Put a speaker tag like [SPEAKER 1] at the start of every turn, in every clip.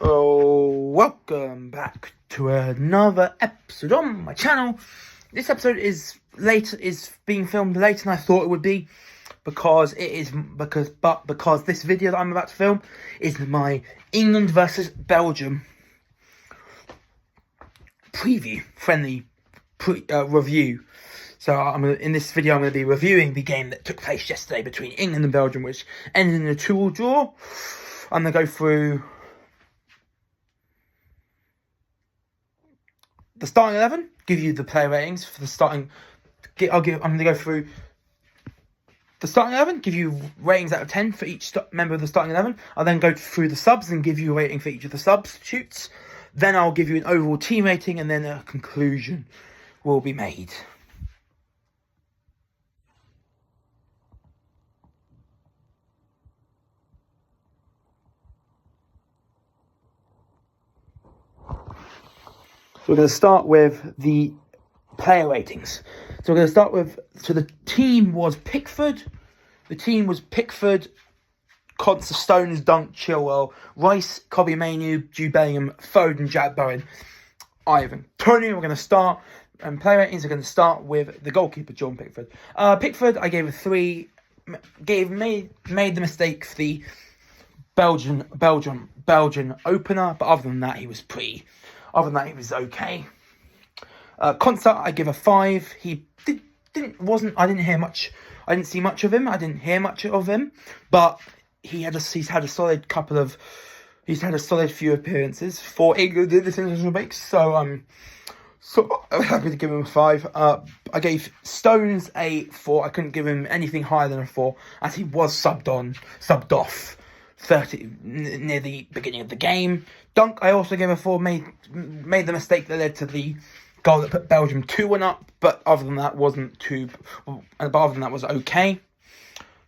[SPEAKER 1] Oh, welcome back to another episode on my channel. This episode is being filmed later than I thought it would be because this video that I'm about to film is my England versus Belgium friendly review. So in this video I'm going to be reviewing the game that took place yesterday between England and Belgium, which ended in a 2-2 draw. I'm going to go through the starting 11, give you the player ratings for the starting. I'm going to go through the starting 11, give you ratings out of 10 for each member of the starting 11. I'll then go through the subs and give you a rating for each of the substitutes. Then I'll give you an overall team rating, and then a conclusion will be made. So we're going to start with the player ratings. So we're going to start with, the team was Pickford. The team was Pickford, Conser, Stones, Dunk, Chilwell, Rice, Kobbie Mainoo, Jude Bellingham, Foden, Jack Bowen, Ivan Toney. We're going to start, and player ratings are going to start with the goalkeeper, John Pickford. Pickford, I gave a 3. Made the mistake for the Belgian opener, but other than that, he was okay. Conser, I give a 5. He I didn't see much of him. I didn't hear much of him, but he's had a solid few appearances for England in this international break. So I'm happy to give him a 5. I gave Stones a 4. I couldn't give him anything higher than a 4, as he was subbed off 30 near the beginning of the game. Dunk, I also gave a 4. Made the mistake that led to the goal that put Belgium 2-1 up, but other than that was okay.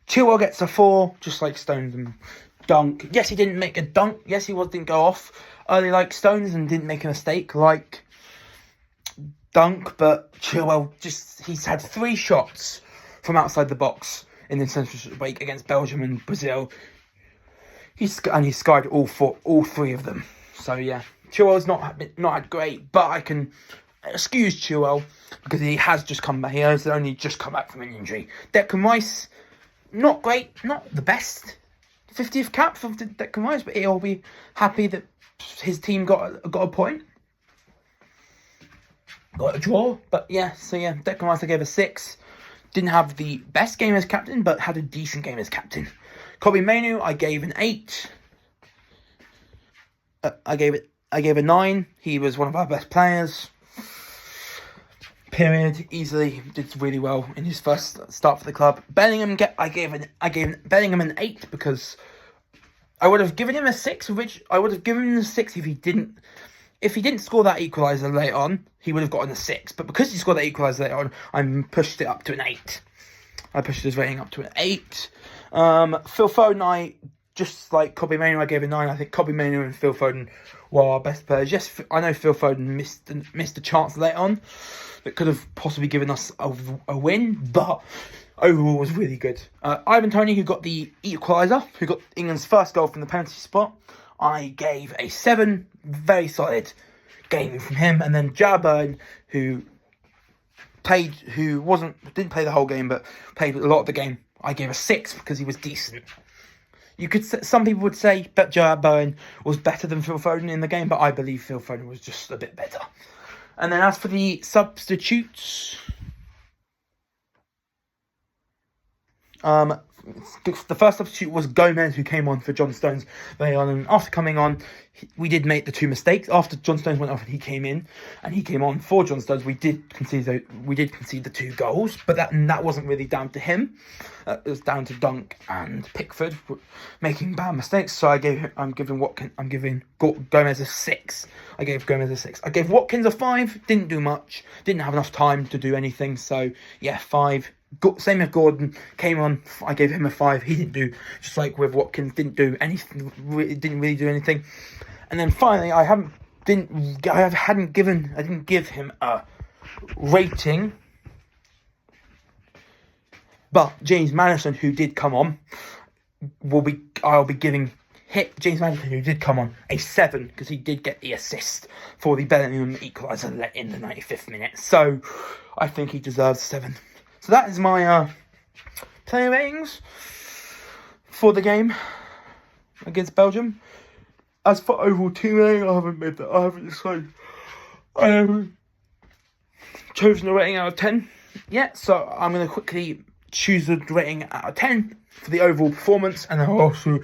[SPEAKER 1] Chilwell gets a 4, just like Stones and Dunk. Yes, he didn't make a dunk. Yes, didn't go off early like Stones and didn't make a mistake like Dunk, but Chilwell he's had 3 shots from outside the box in the international break against Belgium and Brazil. He skied all 3 of them. So yeah, Chilwell's not had great, but I can excuse Chilwell because he has just come back. He has only just come back from an injury. Declan Rice, not great, not the best. 50th cap for Declan Rice, but he'll be happy that his team got a point, got a draw. But yeah, Declan Rice I gave a 6. Didn't have the best game as captain, but had a decent game as captain. Kobbie Mainoo, I gave an 8. I gave a 9. He was one of our best players. Period. Easily did really well in his first start for the club. Bellingham, I gave Bellingham an 8 because I would have given him a 6. I would have given him a 6 if he didn't score that equaliser late on. He would have gotten a 6. But because he scored that equaliser late on, I pushed it up to an 8. I pushed his rating up to an 8. Phil Foden, just like Kobbie Mainoo, I gave a 9. I think Kobbie Mainoo and Phil Foden were our best players. Yes, I know Phil Foden missed a chance late on that could have possibly given us a win, but overall was really good. Ivan Toney, who got the equaliser, who got England's first goal from the penalty spot, I gave a 7. Very solid game from him. And then Jack Bowen, who didn't play the whole game, but played a lot of the game, I gave a 6 because he was decent. Some people would say that Jack Bowen was better than Phil Foden in the game, but I believe Phil Foden was just a bit better. And then as for the substitutes, the first substitute was Gomez, who came on for John Stones very on. And after coming on, we did make the 2 mistakes. After John Stones went off and he came on for John Stones, we did concede the 2 goals, but that wasn't really down to him. It was down to Dunk and Pickford making bad mistakes. So I'm giving Gomez a 6. I gave Gomez a 6. I gave Watkins a 5. Didn't do much. Didn't have enough time to do anything. So yeah, 5. Same with Gordon, came on. I gave him a 5. He didn't do, just like with Watkins, didn't do anything. Didn't really do anything. And then finally, I didn't give him a rating. But James Maddison, who did come on, I'll be giving hit James Maddison, who did come on, a 7, because he did get the assist for the Bellingham equaliser let in the 95th minute. So I think he deserves 7. So that is my player ratings for the game against Belgium. As for overall team rating, I haven't decided. I haven't chosen a rating out of 10 yet, so I'm going to quickly choose the rating out of 10 for the overall performance, and I'll also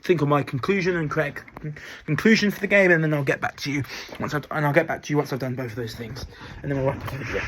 [SPEAKER 1] think of my conclusion and create a conclusion for the game, and then I'll get back to you once I've done both of those things, and then we'll wrap up the video.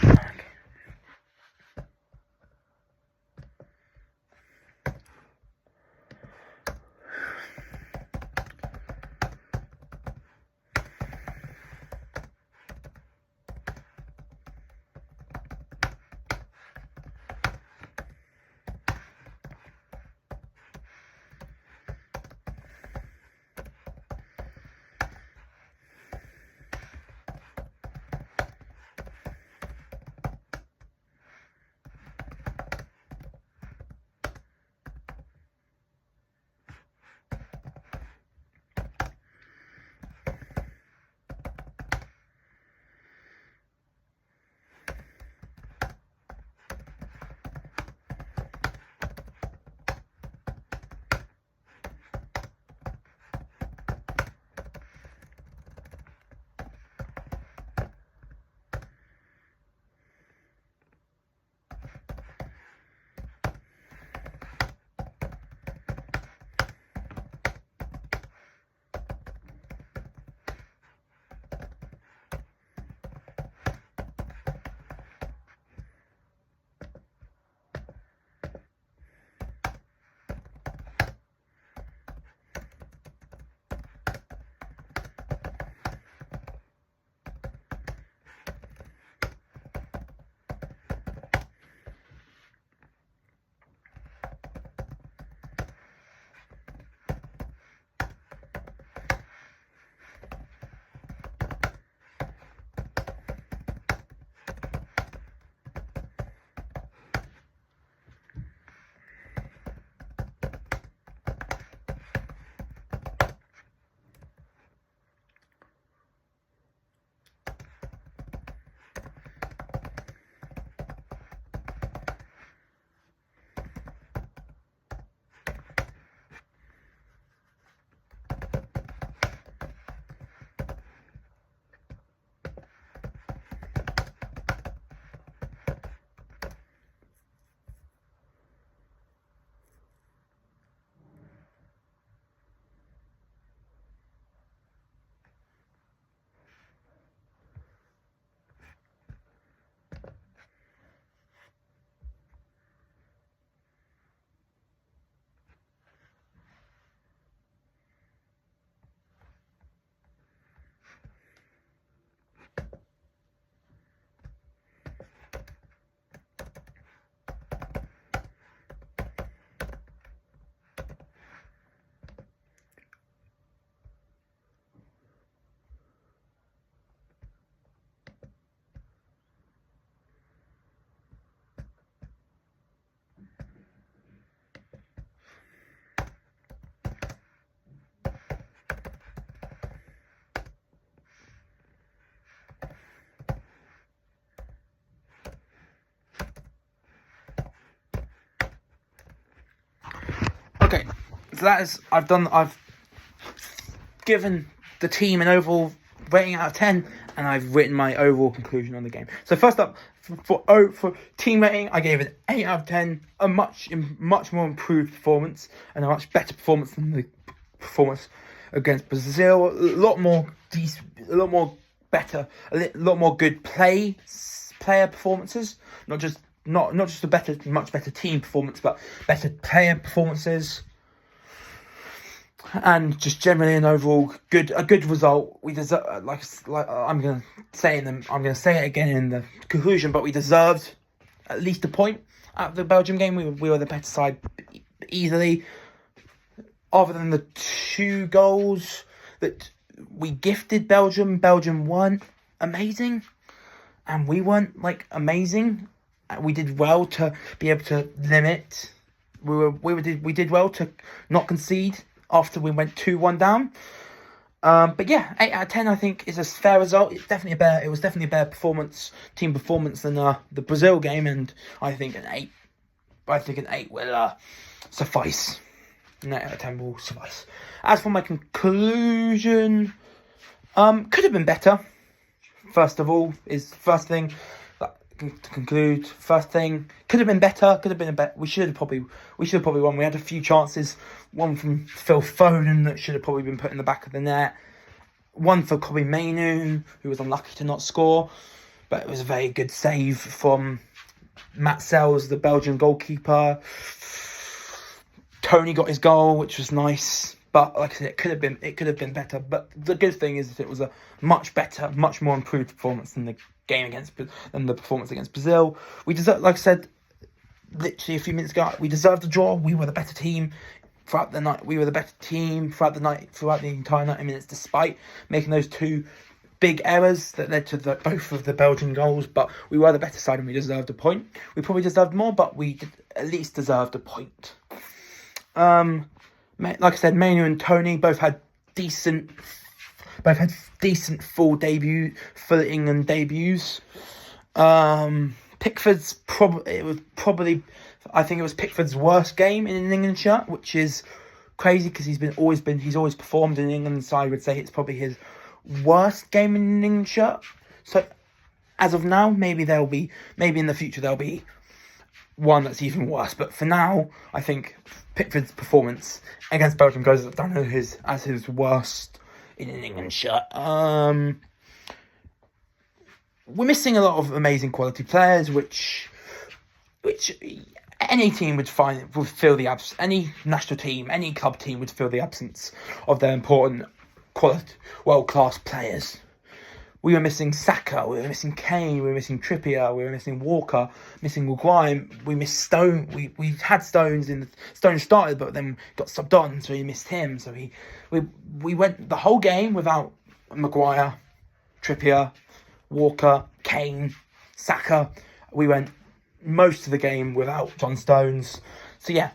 [SPEAKER 1] Okay, so I've given the team an overall rating out of 10, and I've written my overall conclusion on the game. So first up, for team rating, I gave it 8 out of 10, a much more improved performance, and a much better performance than the performance against Brazil. A lot more good player performances, not just a much better team performance, but better player performances, and just generally an overall a good result. We deserve, I'm gonna say it again in the conclusion, but we deserved at least a point at the Belgium game. We were the better side easily. Other than the 2 goals that we gifted Belgium weren't amazing, and we weren't amazing. We did well to be able to limit we did well to not concede after we went 2-1 down. But yeah, 8 out of 10 I think is a fair result. It was definitely a better team performance than the Brazil game, and I think an 8 will suffice. 9 out of 10 will suffice. As for my conclusion, could have been better. First thing could have been better. We should have probably won. We had a few chances. One from Phil Foden that should have probably been put in the back of the net. One for Kobbie Mainoo, who was unlucky to not score, but it was a very good save from Matt Sells, the Belgian goalkeeper. Tony got his goal, which was nice. But like I said, it could have been better. But the good thing is that it was a much better, much more improved performance than the performance against Brazil. We deserve, like I said, literally a few minutes ago, we deserved the draw. We were the better team throughout the night. Throughout the entire 90 minutes, despite making those two big errors that led to both of the Belgian goals. But we were the better side and we deserved a point. We probably deserved more, but we at least deserved a point. Like I said, Mainoo and Tony both had decent full England debuts. Pickford's I think it was Pickford's worst game in an England shirt, which is crazy because he's always performed in England, so I would say it's probably his worst game in an England shirt. So as of now, maybe in the future there'll be one that's even worse, but for now, I think Pickford's performance against Belgium goes down as his worst in an England shirt. We're missing a lot of amazing quality players, which any team would feel the absence. Any national team, any club team would feel the absence of their important, quality, world-class players. We were missing Saka, we were missing Kane, we were missing Trippier, we were missing Walker, missing Maguire, we missed Stone. We had Stones Stone started, but then got subbed on, so he missed him. So we went the whole game without Maguire, Trippier, Walker, Kane, Saka. We went most of the game without John Stones. So yeah,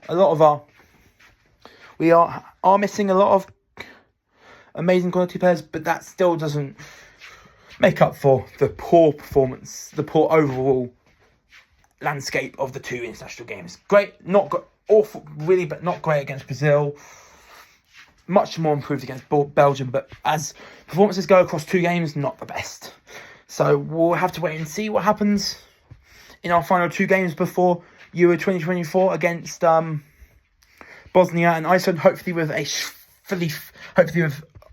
[SPEAKER 1] we are missing a lot of amazing quality players, but that still doesn't make up for the poor performance, the poor overall landscape of the two international games. Awful, really, but not great against Brazil. Much more improved against Belgium, but as performances go across two games, not the best. So we'll have to wait and see what happens in our final two games before Euro 2024 against Bosnia and Iceland. Hopefully with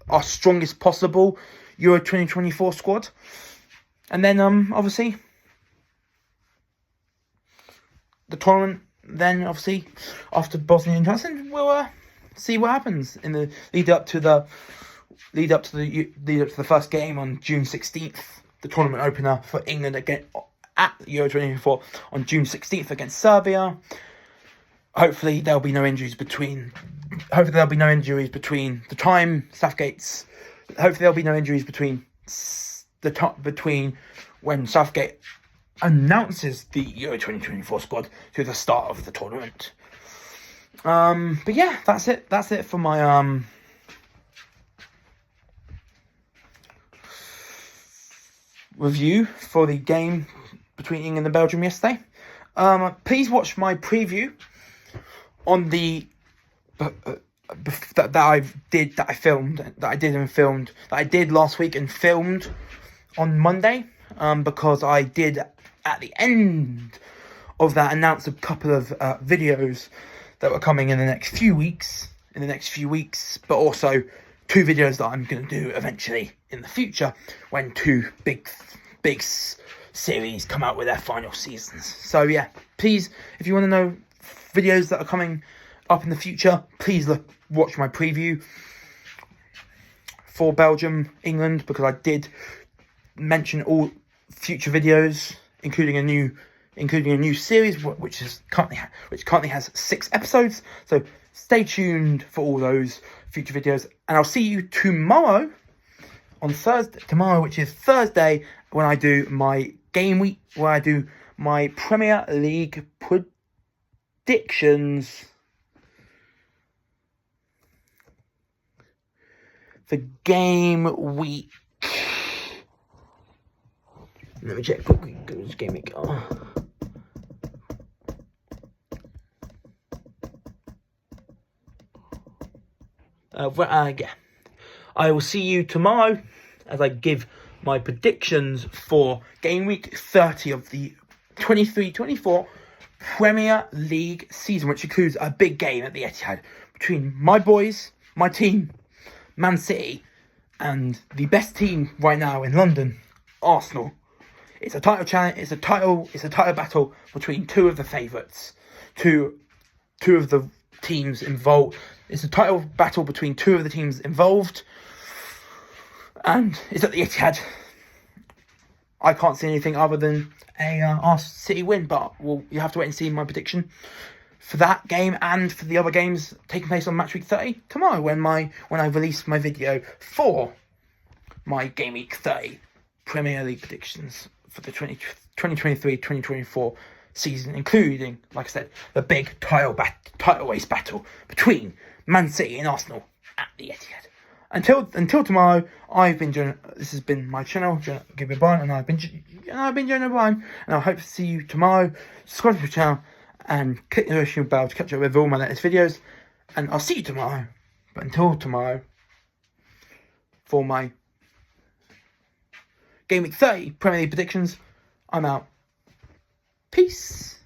[SPEAKER 1] our strongest possible Euro 2024 squad. And then, obviously, the tournament, then, obviously, after Bosnia and Iceland, we'll see what happens in the lead up to the first game on June 16th, the tournament opener for England again at Euro 2024 on June 16th against Serbia. Hopefully, there'll be no injuries between the time Southgate's. Hopefully there'll be no injuries between when Southgate announces the Euro 2024 squad to the start of the tournament. But yeah, that's it. That's it for my review for the game between England and Belgium yesterday. Please watch my preview on the that I did last week and filmed on Monday, because I did at the end of that announce a couple of videos that were coming in the next few weeks, but also two videos that I'm going to do eventually in the future when two big series come out with their final seasons. So yeah, please, if you want to know videos that are coming up in the future, please watch my preview for Belgium, England, because I did mention all future videos, including a new series which currently has 6 episodes. So stay tuned for all those future videos, and I'll see you tomorrow on Thursday. Tomorrow, which is Thursday, when I do my game week, where I do my Premier League predictions for game week. Let me check quickly. Which game week? Yeah. I will see you tomorrow as I give my predictions for game week 30 of the 23-24 Premier League season, which includes a big game at the Etihad between my boys, my team, Man City, and the best team right now in London, Arsenal. It's a title challenge. It's a title battle between two of the favourites, two of the teams involved. It's a title battle between two of the teams involved, and it's at the Etihad. I can't see anything other than a Arsenal City win, but you have to wait and see my prediction for that game and for the other games taking place on match week 30 tomorrow when I release my video for my game week 30 Premier League predictions for the 2023-2024 season, including, like I said, the big title race battle between Man City and Arsenal at the Etihad. Until tomorrow, this has been my channel, Give O'Brien, and I've been John O'Brien, and I hope to see you tomorrow. Subscribe to the channel and click the notification bell to catch up with all my latest videos, and I'll see you tomorrow. But until tomorrow, for my Game Week 30 Premier League predictions, I'm out. Peace.